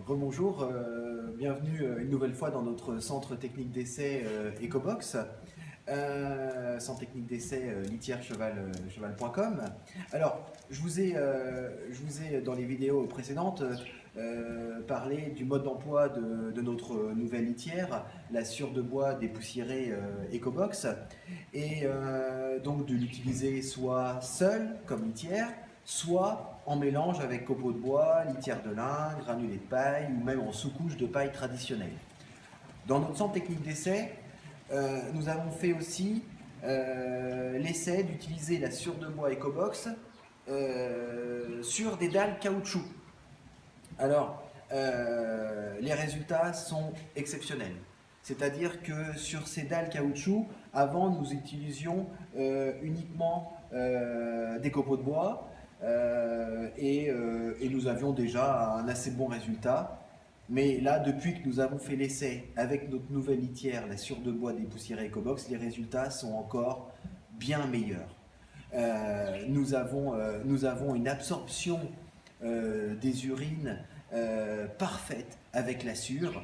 Rebonjour, bienvenue une nouvelle fois dans notre centre technique d'essai Ecobox, centre technique d'essai litièrecheval.com. Alors, je vous ai dans les vidéos précédentes parlé du mode d'emploi de notre nouvelle litière, la Sûre de bois dépoussiérée Ecobox, et donc de l'utiliser soit seule comme litière, soit en mélange avec copeaux de bois, litière de lin, granulés de paille ou même en sous-couche de paille traditionnelle. Dans notre centre technique d'essai, nous avons fait aussi l'essai d'utiliser la Sûre de bois Ecobox sur des dalles caoutchouc. Alors, les résultats sont exceptionnels. C'est-à-dire que sur ces dalles caoutchouc, avant nous utilisions uniquement des copeaux de bois et nous avions déjà un assez bon résultat. Mais là, depuis que nous avons fait l'essai avec notre nouvelle litière, la Sûre de bois dépoussiérée Ecobox, les résultats sont encore bien meilleurs. Nous avons une absorption des urines parfaite avec la sûre,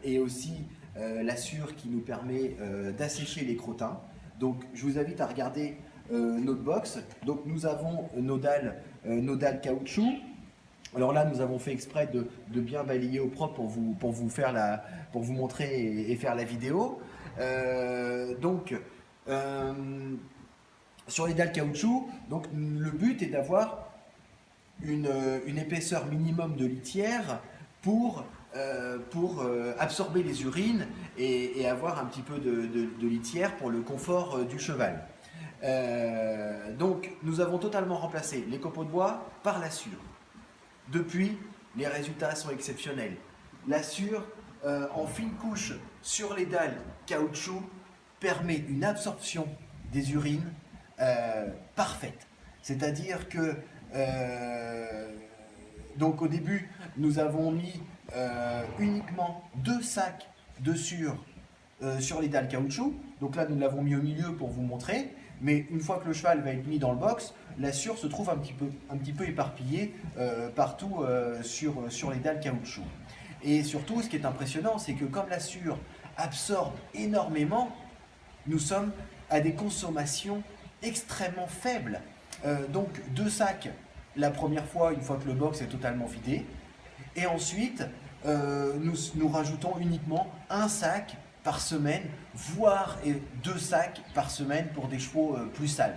et aussi la sûre qui nous permet d'assécher les crottins. Donc je vous invite à regarder notre box. Donc nous avons nos dalles caoutchouc. Alors là, nous avons fait exprès de bien balayer au propre pour vous montrer et faire la vidéo. Sur les dalles caoutchouc, donc le but est d'avoir une épaisseur minimum de litière pour absorber les urines et avoir un petit peu de litière pour le confort du cheval. Donc nous avons totalement remplacé les copeaux de bois par la sûre. Depuis, les résultats sont exceptionnels. La sûre en fine couche sur les dalles caoutchouc permet une absorption des urines parfaite. C'est-à-dire que donc au début, nous avons mis uniquement 2 sacs de sûre sur les dalles caoutchouc. Donc là, nous l'avons mis au milieu pour vous montrer. Mais une fois que le cheval va être mis dans le box, la sûre se trouve un petit peu éparpillée partout sur les dalles caoutchouc. Et surtout, ce qui est impressionnant, c'est que comme la sûre absorbe énormément, nous sommes à des consommations extrêmement faibles. Donc 2 sacs la première fois, une fois que le box est totalement vidé. Et ensuite, nous rajoutons uniquement 1 sac par semaine, voire 2 sacs par semaine pour des chevaux plus sales.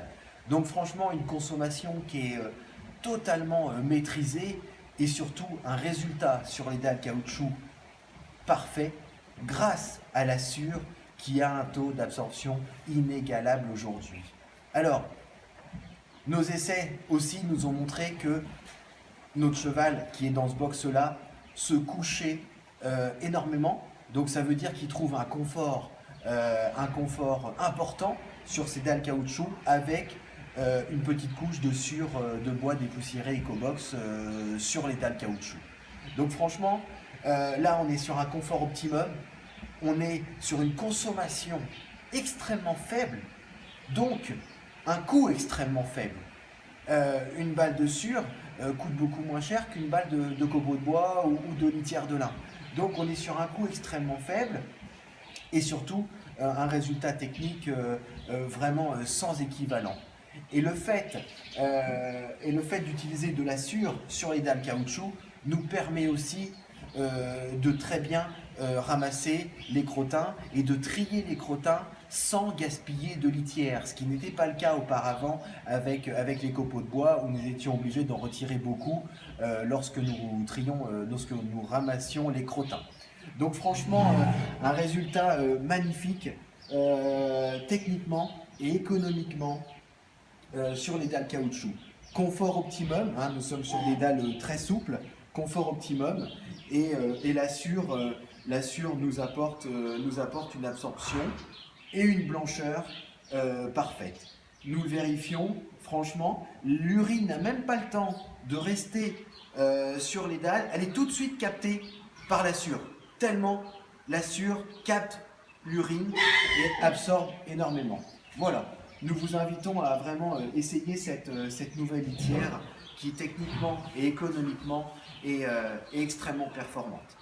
Donc franchement, une consommation qui est totalement maîtrisée et surtout un résultat sur les dalles caoutchouc parfait grâce à la sûre qui a un taux d'absorption inégalable aujourd'hui. Alors, nos essais aussi nous ont montré que notre cheval qui est dans ce box-là se couchait énormément. Donc ça veut dire qu'il trouve un confort important sur ces dalles caoutchouc avec une petite couche de sûre de bois dépoussiéré Ecobox sur les dalles caoutchouc. Donc franchement, là on est sur un confort optimum, on est sur une consommation extrêmement faible, donc un coût extrêmement faible. Une balle de sûre coûte beaucoup moins cher qu'une balle de copeaux de bois ou de litière de lin. Donc on est sur un coût extrêmement faible et surtout un résultat technique vraiment sans équivalent. Et le fait d'utiliser de la sûre sur les dalles caoutchouc nous permet aussi de très bien ramasser les crottins et de trier les crottins sans gaspiller de litière, ce qui n'était pas le cas auparavant avec les copeaux de bois où nous étions obligés d'en retirer beaucoup lorsque nous ramassions les crottins. Donc franchement, un résultat magnifique techniquement et économiquement sur les dalles caoutchouc. Confort optimum, hein, nous sommes sur des dalles très souples, confort optimum et la sûre nous apporte une absorption et une blancheur parfaite. Nous le vérifions, franchement, l'urine n'a même pas le temps de rester sur les dalles, elle est tout de suite captée par la sûre, tellement la sûre capte l'urine et absorbe énormément. Voilà, nous vous invitons à vraiment essayer cette nouvelle litière qui techniquement et économiquement est extrêmement performante.